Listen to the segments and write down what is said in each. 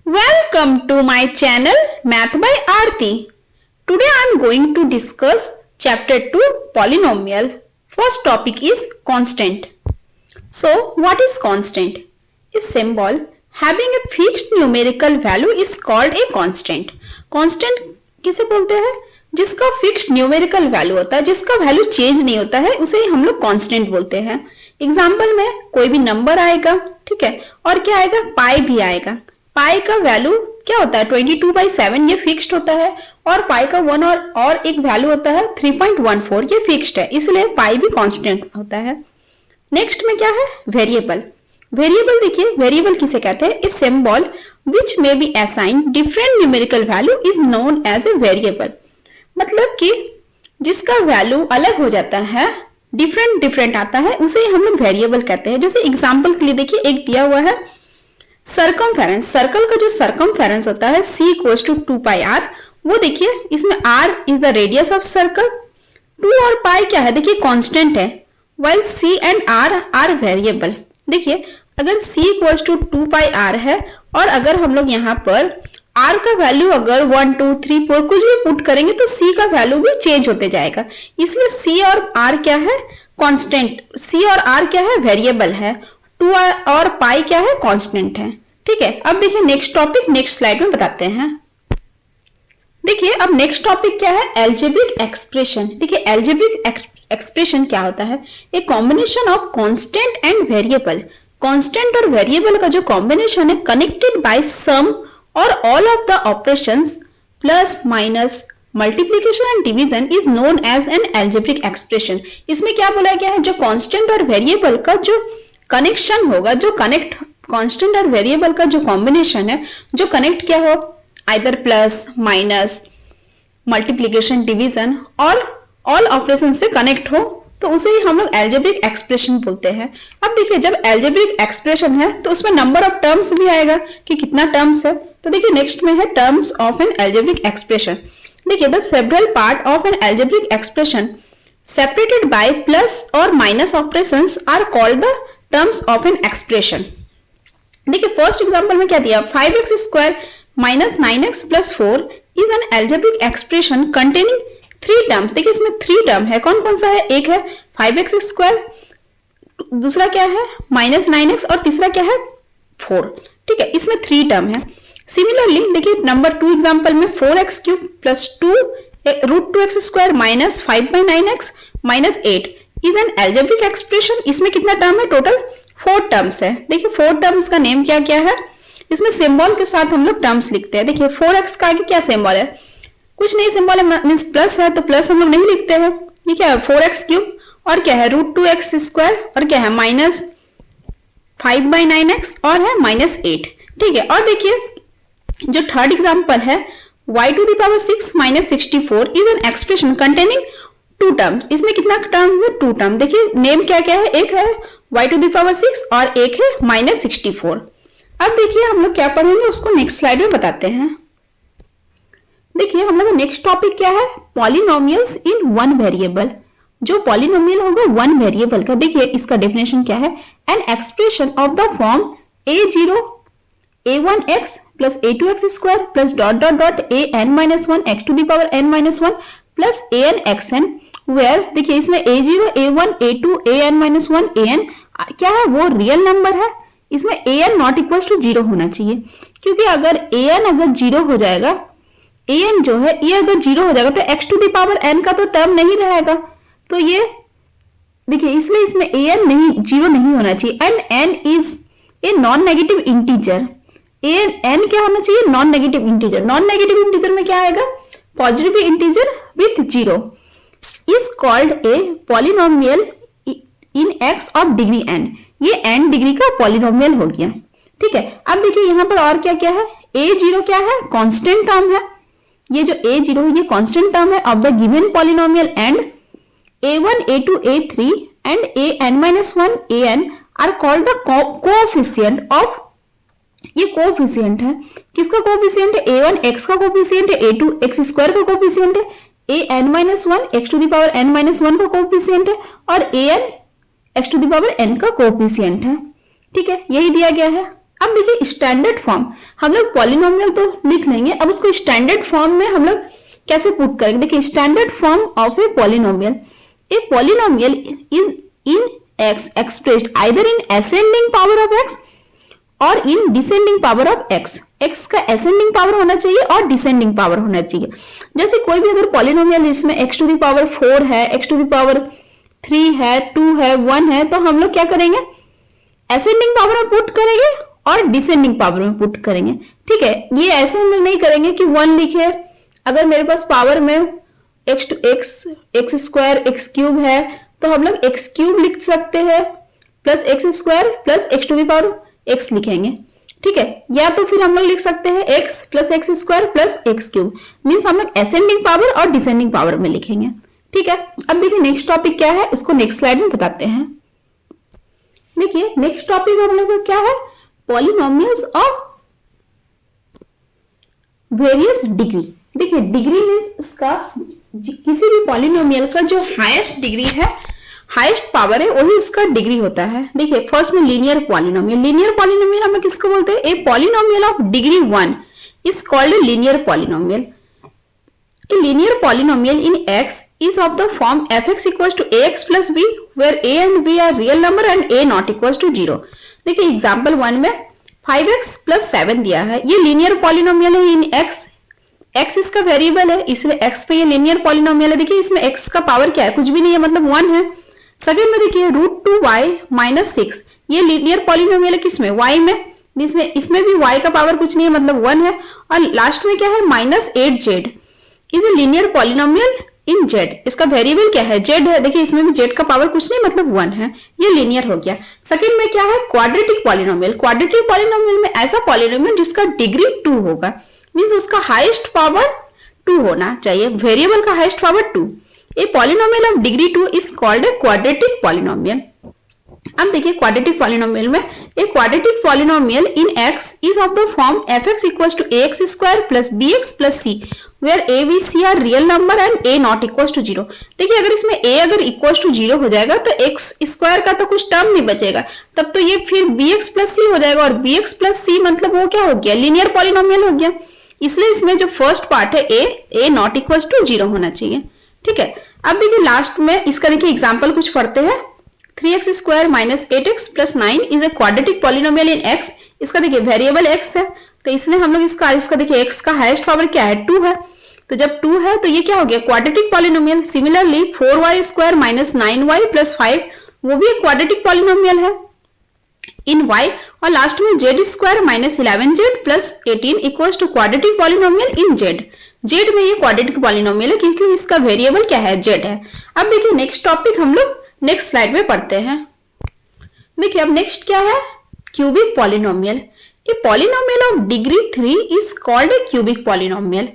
Welcome to my channel Math by Aarti. Today I am going to discuss chapter 2 polynomial. First topic is constant. So what is constant? A symbol having a fixed numerical value is called a constant. Constant किसे बोलते हैं? जिसका fixed numerical value होता है, जिसका value change नहीं होता है, उसे ही हम लोग कांस्टेंट बोलते हैं। एग्जांपल में कोई भी नंबर आएगा, ठीक है, और क्या आएगा, पाई भी आएगा। पाई का वैल्यू क्या होता है 22/7, ये फिक्स्ड होता है, और पाई का 1 और एक वैल्यू होता है 3.14, ये फिक्स्ड है, इसलिए पाई भी कांस्टेंट होता है। नेक्स्ट में क्या है, वेरिएबल। वेरिएबल देखिए, वेरिएबल किसे कहते हैं? A symbol which may be assign different numerical value is known as a variable. मतलब कि जिसका वैल्यू अलग हो जाता है, डिफरेंट आता है, उसे हम लोग वेरिएबल कहते हैं। जैसे एग्जांपल के लिए देखिए, एक दिया हुआ है सरकमफेरेंस। सर्कल का जो सरकमफेरेंस होता है c = 2πr, वो देखिए इसमें r is the radius of circle, 2 और पाई क्या है, देखिए कांस्टेंट है, while c and r are variable. देखिए अगर c = 2πr है, और अगर हम लोग यहाँ पर r का वैल्यू अगर 1 2 3 4 कुछ भी पुट करेंगे तो c का वैल्यू भी चेंज होते जाएगा, इसलिए c और r क्या है, कांस्टेंट। c और r क्या है, वेरिएबल है। 2 और पाई क्या है, कांस्टेंट है। ठीक है, अब देखिए नेक्स्ट टॉपिक नेक्स्ट स्लाइड में बताते हैं। देखिए अब नेक्स्ट टॉपिक क्या है, एल्जेब्रिक एक्सप्रेशन। देखिए एल्जेब्रिक एक्सप्रेशन क्या होता है, a combination of constant and variable. Constant और वेरिएबल का जो कॉम्बिनेशन है, connected by some or all of the operations plus minus multiplication and division is known as an algebraic expression. इसमें क्या बोला गया है, जो कांस्टेंट और वेरिएबल का जो कनेक्शन होगा, जो कनेक्ट कांस्टेंट और वेरिएबल का जो कॉम्बिनेशन है, जो कनेक्ट क्या हो, either plus minus multiplication division और ऑल ऑपरेशन से कनेक्ट हो, तो उसे ही हम लोग एल्जेब्रिक एक्सप्रेशन बोलते हैं। अब देखिए जब एल्जेब्रिक एक्सप्रेशन है तो उसमें नंबर ऑफ टर्म्स भी आएगा कि कितना टर्म्स है। तो देखिए नेक्स्ट में है terms of an algebraic expression. देखिए the several part of an algebraic expression separated by plus और minus operations are called the terms of an expression. देखिए फर्स्ट एग्जांपल में क्या दिया, 5x² - 9x + 4 is an algebraic expression containing 3 terms. देखिए इसमें 3 term है, कौन कौन सा है, एक है 5x², दूसरा क्या है -9x, और तीसरा क्या है 4। ठीक है, इसमें 3 टर्म है। सिमिलरली देखिए नंबर 2 एग्जांपल में 4x³ + 2 √2x² - 5/9x - 8 is an algebraic expression. इसमें कितना टर्म है, टोटल 4 टर्म्स है। देखिए 4 टर्म्स का नेम क्या क्या है, इसमें सिंबल के साथ हम लोग टर्म्स लिखते हैं। देखिए 4x का आगे क्या सिंबल है, कुछ नहीं, सिंबल है मींस प्लस है, तो प्लस हम लोग नहीं लिखते हैं। ये क्या है 4x³ और क्या है √2x² और क्या है -5/9x और है -8। ठीक है, और देखिए जो थर्ड एग्जांपल है y⁶ - 64 is an expression containing 2 terms. इसमें कितना टर्म्स है, 2 टर्म। देखिए नेम क्या क्या है, एक है y⁶ और एक है -64। अब देखिए हम लोग क्या पढ़ेंगे उसको नेक्स्ट स्लाइड में बताते हैं। देखिए हम लोग का नेक्स्ट टॉपिक क्या है, पॉलिनोमियल्स इन वन वेरिएबल। जो पॉलिनोमियल होगा 1 वेरिएबल का, देखिए इसका डेफिनेशन क्या है, an expression of the form a0 a1x + a2x² + ... an-1 x⁻n-1 + an(xn), where देखिए इसमें a0 a1 a2 an-1 an क्या है, वो रियल नंबर है। इसमें an नॉट इक्वल टू 0 होना चाहिए, क्योंकि अगर an अगर 0 हो जाएगा, an जो है ये अगर 0 हो जाएगा तो x⁻n का तो टर्म नहीं रहेगा। तो ये देखिए इसलिए इसमें an नहीं 0 नहीं होना चाहिए। And n is a non negative integer. n क्या होना चाहिए, non negative integer. Non negative integer में क्या आएगा, positive integer with 0 is called a polynomial in x of degree n। ये n डिग्री का पॉलिनोमियल हो गया। ठीक है, अब देखिए यहाँ पर और क्या क्या है, a0 क्या है, कांस्टेंट टर्म है। ये जो a0 है ये कांस्टेंट टर्म है of the given polynomial, and a1 a2 a3 and an-1 an are called the coefficient of. ये कोएफिशिएंट है, किसका कोएफिशिएंट है, a1 x का कोएफिशिएंट है, a2 x² का कोएफिशिएंट है, an-1 x⁻n-1 का कोएफिशिएंट है, और an x⁻n का कोएफिशिएंट है। ठीक है, यही दिया गया है। अब देखिए स्टैंडर्ड फॉर्म, हम लोग पॉलिनोमियल तो लिख लेंगे, अब उसको स्टैंडर्ड फॉर्म में हम लोग कैसे पुट करेंगे। देखिए standard form of a polynomial is in x expressed either in ascending power of x और in descending power of x। x का असेंडिंग पावर होना चाहिए और डिसेंडिंग पावर होना चाहिए। जैसे कोई भी अगर पॉलिनोमियल इसमें x टू द पावर 4 है, x टू द पावर 3 है, 2 है, 1 है, तो हम लोग क्या करेंगे, असेंडिंग पावर में पुट करेंगे और डिसेंडिंग पावर में पुट करेंगे। ठीक है, ये ऐसे हम लोग नहीं करेंगे कि 1 लिखे, अगर मेरे पास पावर में x स्क्वायर x क्यूब है तो हम लोग x क्यूब लिख सकते हैं plus x square plus x to the power x लिखेंगे। ठीक है, या तो फिर हम लोग लिख सकते हैं x plus x square plus x cube, means हम लोग असेंडिंग पावर और डिसेंडिंग पावर में लिखेंगे। ठीक है, अब देखिए नेक्स्ट टॉपिक क्या है, उसको नेक्स्ट स्लाइड में बताते हैं। देखिए नेक्स्ट टॉपिक हम लोग का क्या है, पॉलिनोमियल्स ऑफ वेरियस डिग्री। देखिए डिग्री मीन्स इसका किसी भी पॉलिनोमियल का जो हाईएस्ट डिग्री है, हाईएस्ट पावर है, वही उसका डिग्री होता है। देखिए फर्स्ट में लीनियर पॉलिनोमियल हम किसको बोलते हैं, ए polynomial of degree 1 is called a linear polynomial. A linear polynomial in x is of the form fx equals to ax plus b where a and b are real number and a not equals to 0। देखिए example 1 में 5x plus 7 दिया है, ये linear polynomial है इन x इसका variable है, इसलिए x पे ये लीनियर पॉलिनोमियल है। देखिए इसमें x का पावर क्या है, कुछ भी नहीं है, मतलब 1 है। सेकेंड में देखिए √2y - 6, ये लीनियर पॉलिनोमियल है किसमें, y में, इसमें भी y का पावर कुछ नहीं है, मतलब 1 है। और लास्ट में क्या है, -8z is a linear polynomial in z, इसका वेरिएबल क्या है, z है। देखिए इसमें भी z का पावर कुछ नहीं, मतलब 1 है, ये लीनियर हो गया। सेकंड में क्या है, क्वाड्रेटिक पॉलिनोमियल में ऐसा पॉलिनोमियल जिसका डिग्री 2 होगा, मींस उसका हाईएस्ट पावर 2 होना चाहिए, वेरिएबल का highest power 2। A polynomial of degree 2 is called a quadratic polynomial. अब देखिए क्वाड्रेटिक पॉलिनोमियल में, a quadratic polynomial in x is of the form fx equals to ax square plus bx plus c where a b c are real number and a not equals to 0। देखिए अगर इसमें a अगर equals to 0 हो जाएगा तो x square का तो कुछ टर्म नहीं बचेगा, तब तो ये फिर bx प्लस c हो जाएगा, और bx प्लस c मतलब वो क्या हो गया, लीनियर पॉलिनोमियल हो गया। इसलिए इसमें जो फर्स्ट पार्ट है a नॉट इक्वल्स टू 0 होना चाहिए। ठीक है, अब देखिए लास्ट में इसका देखिए एग्जाम्पल कुछ पढ़ते हैं। 3x square minus 8x plus 9 is a quadratic polynomial in x। इसका देखिए वेरिएबल x है, तो इसलिए हम लोग इसका देखिए x का हाईएस्ट पावर क्या है, 2 है, तो जब 2 है तो ये क्या हो गया, quadratic polynomial. Similarly 4y square minus 9y plus 5 वो भी एक क्वाड्रेटिक पॉलिनोमियल है इन y। और लास्ट में z square minus 11z plus 18 equals to quadratic polynomial in z में ये क्वाड्रेटिक पॉलिनोमियल है क्योंकि इसका वेरिएबल क्या है, z है। अब देखिए नेक्स्ट टॉपिक हम लोग नेक्स्ट स्लाइड में पढ़ते हैं। देखिए अब नेक्स्ट क्या है, cubic polynomial. A polynomial of degree 3 is called A cubic polynomial.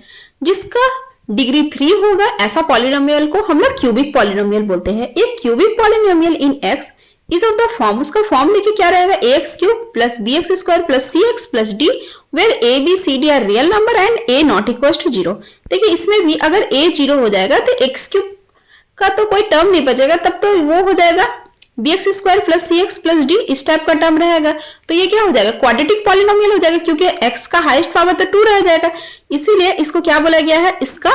जिसका डिग्री 3 होगा ऐसा पॉलिनोमियल को हम लोग क्यूबिक पॉलिनोमियल बोलते हैं। A cubic polynomial in x is of the form, उसका फॉर्म देखिए क्या रहेगा, ax cube plus bx square plus cx plus d where a b c d are real number and a not equals to 0। देखिए इसमें भी अगर a 0 हो जाएगा तो x क्यूब का तो कोई टर्म नहीं बचेगा, तब तो वो हो जाएगा bx square plus cx plus d, इस टाइप का टर्म रहेगा। तो ये क्या हो जाएगा, क्वाड्रेटिक पॉलिनोमियल हो जाएगा क्योंकि x का हाईएस्ट पावर तो 2 रह जाएगा, इसीलिए इसको क्या बोला गया है, इसका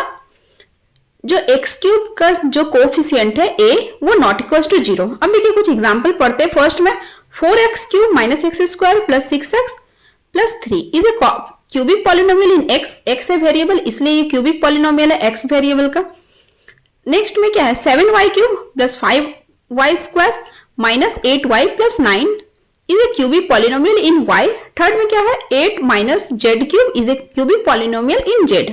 जो x क्यूब का जो कोफिशिएंट है a वो नॉट इक्वल्स टू 0। अब देखिए कुछ एग्जांपल पढ़ते हैं। फर्स्ट में 4x cube minus x square plus 6x plus 3 is a cubic polynomial in x है वेरिएबल, इसलिए ये क्यूबिक पॉलिनोमियल है x वेरिएबल का। नेक्स्ट में क्या है, 7y cube plus 5y square minus 8y plus 9 is a cubic polynomial in y। Third में क्या है, 8 minus z cube is a cubic polynomial in z।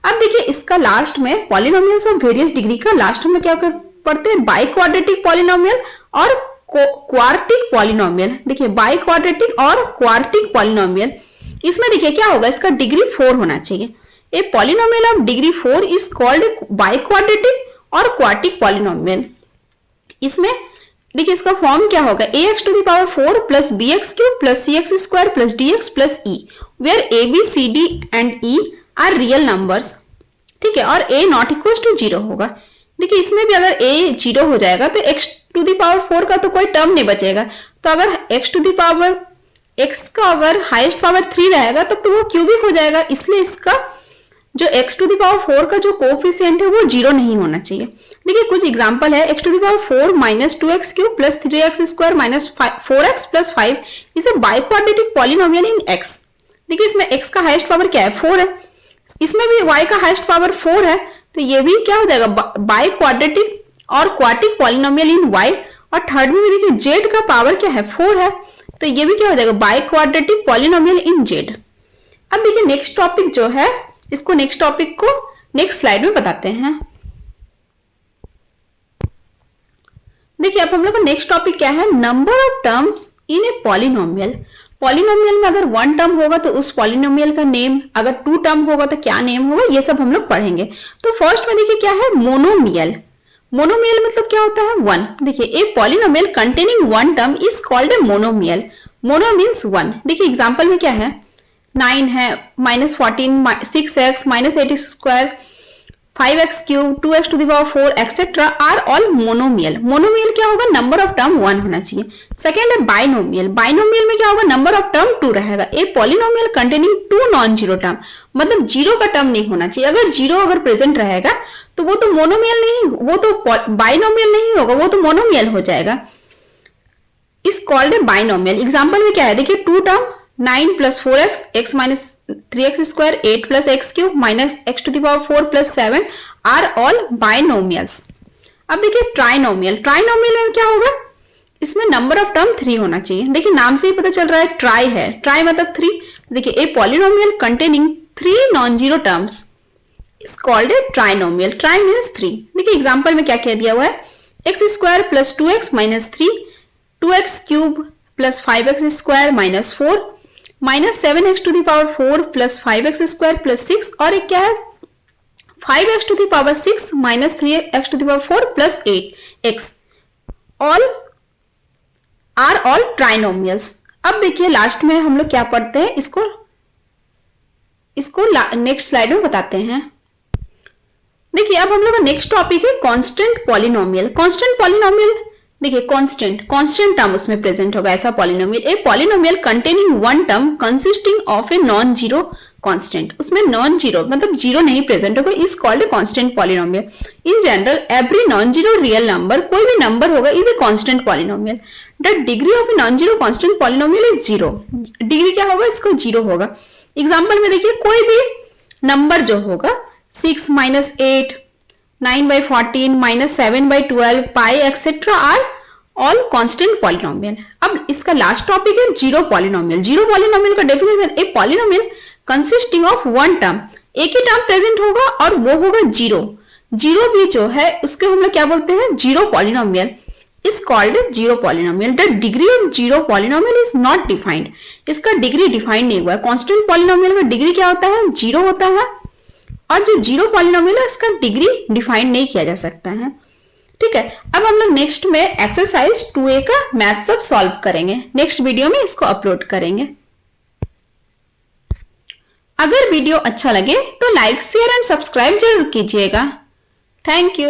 अब देखिए इसका लास्ट में पॉलिनोमियल्स ऑफ वेरियस डिग्री का लास्ट में क्या पढ़ते हैं, बाई क्वाड्रेटिक पॉलिनोमियल और क्वार्टिक पॉलिनोमियल। देखिए बाई क्वाड्रेटिक और क्वार्टिक पॉलिनोमियल, इसमें देखिए क्या होगा, इसका डिग्री 4 होना चाहिए। A polynomial of degree 4 is called biquadratic और क्वार्टिक पॉलिनोमियल। इसमें देखिए इसका फॉर्म क्या होगा, ax to the power 4 plus bx cube plus cx square plus dx plus e where a b c d and e are real numbers. ठीक है, और a not equal to 0 होगा। देखिए इसमें भी अगर a 0 हो जाएगा तो x टू द पावर 4 का तो कोई टर्म नहीं बचेगा, तो अगर x to the power x का अगर हाईएस्ट पावर 3 रहेगा तब तो वो क्यूबिक हो जाएगा, इसलिए इसका जो x टू द पावर 4 का जो कोफिशिएंट है वो 0 नहीं होना चाहिए। देखिए कुछ एग्जांपल है, x to the power 4 minus 2x cube plus 3x square minus 4x plus 5 is a biquadratic polynomial in x। देखिए इसमें x का हाईएस्ट पावर क्या है, 4 है, इसमें भी y का हाईएस्ट पावर 4 है, तो ये भी क्या हो जाएगा बाइक्वाड्रेटिक और क्वाड्रेटिक पॉलिनोमियल इन y। और थर्ड में भी देखिए z का पावर क्या है, 4 है, तो ये भी क्या हो जाएगा बाइक्वाड्रेटिक पॉलिनोमियल इन z। अब देखिए नेक्स्ट टॉपिक जो है, इसको नेक्स्ट टॉपिक को नेक्स्ट स्लाइड में बताते हैं। देखिए अब हम लोग का नेक्स्ट टॉपिक क्या है, number of terms in a polynomial. Polynomial में अगर 1 टर्म होगा तो उस पॉलिनोमियल का नेम, अगर 2 टर्म होगा तो क्या नेम होगा, ये सब हम लोग पढ़ेंगे। तो फर्स्ट में देखिए क्या है, मोनोमियल। मोनोमियल मतलब क्या होता है, 1। देखिए a polynomial containing 1 term is called a monomial. Mono means 1। देखिए एग्जांपल में क्या है, 9 है, minus 14, 6x minus 8 square, 5x cube, 2x to the power 4 etcetera are all monomial. Monomial क्या होगा, नंबर ऑफ टर्म 1 होना चाहिए। सेकेंड है बाइनोमियल। बाइनोमियल में क्या होगा, नंबर ऑफ टर्म 2 रहेगा। ए polynomial containing 2 non zero term, मतलब जीरो का टर्म नहीं होना चाहिए। अगर जीरो अगर प्रेजेंट रहेगा तो वो तो मोनोमियल नहीं, वो तो बाइनोमियल नहीं होगा, वो तो मोनोमियल हो जाएगा। इस कॉल्ड है बाइनोमियल। एग्जाम्पल में क्या है, देखिए 2 term 9 plus 4x, x minus 3x square, 8 plus x cube minus x to the power 4 plus 7 are all binomials. अब देखिए ट्राइनोमियल। ट्राइनोमियल में क्या होगा, इसमें नंबर ऑफ टर्म 3 होना चाहिए। देखिए नाम से ही पता चल रहा है ट्राई है, ट्राई मतलब 3। देखिए a polynomial containing 3 non zero terms is called a trinomial. Tri means 3। देखिए एग्जाम्पल में क्या कह दिया हुआ है, x square plus 2x minus 3, 2x cube plus 5x square minus 4 minus 7x to the power 4 plus 5x square plus 6, और एक क्या है 5x to the power 6 minus 3x to the power 4 plus 8x, all are all trinomials. अब देखिए last में हम लोग क्या पढ़ते हैं, इसको नेक्स्ट स्लाइड में बताते हैं। देखिए अब हम लोग का नेक्स्ट टॉपिक है कांस्टेंट पॉलिनोमियल। कांस्टेंट पॉलिनोमियल, देखिए कांस्टेंट टर्म उसमें प्रेजेंट होगा ऐसा polynomial. A polynomial containing 1 term consisting of a non zero constant. उसमें नॉन जीरो मतलब जीरो नहीं प्रेजेंट होगा, is called a constant polynomial. In general every non zero real number, कोई भी नंबर होगा, is a constant polynomial. The degree of a non zero constant polynomial is 0। Degree क्या होगा, इसको 0 होगा। एग्जाम्पल में देखिए कोई भी नंबर जो होगा 6 minus 8, 9/14 minus 7/12 pi etcetera are all constant polynomial. अब इसका लास्ट टॉपिक है जीरो पॉलिनोमियल। जीरो पॉलिनोमियल का definition, a polynomial consisting of 1 term, एक ही टर्म प्रेजेंट होगा और वो होगा जीरो। जीरो भी जो है उसके हम लोग क्या बोलते हैं, zero polynomial is called zero polynomial. The degree of zero polynomial is not defined. इसका डिग्री डिफाइंड नहीं हुआ है। कांस्टेंट पॉलिनोमियल का डिग्री क्या होता है, जीरो होता है, और जो जीरो पॉलिनोमियल है इसका डिग्री डिफाइन नहीं किया जा सकता है। ठीक है, अब हम लोग नेक्स्ट में एक्सरसाइज 2A का मैथ सब सॉल्व करेंगे। नेक्स्ट वीडियो में इसको अपलोड करेंगे। अगर वीडियो अच्छा लगे तो लाइक शेयर एंड सब्सक्राइब जरूर कीजिएगा। Thank you.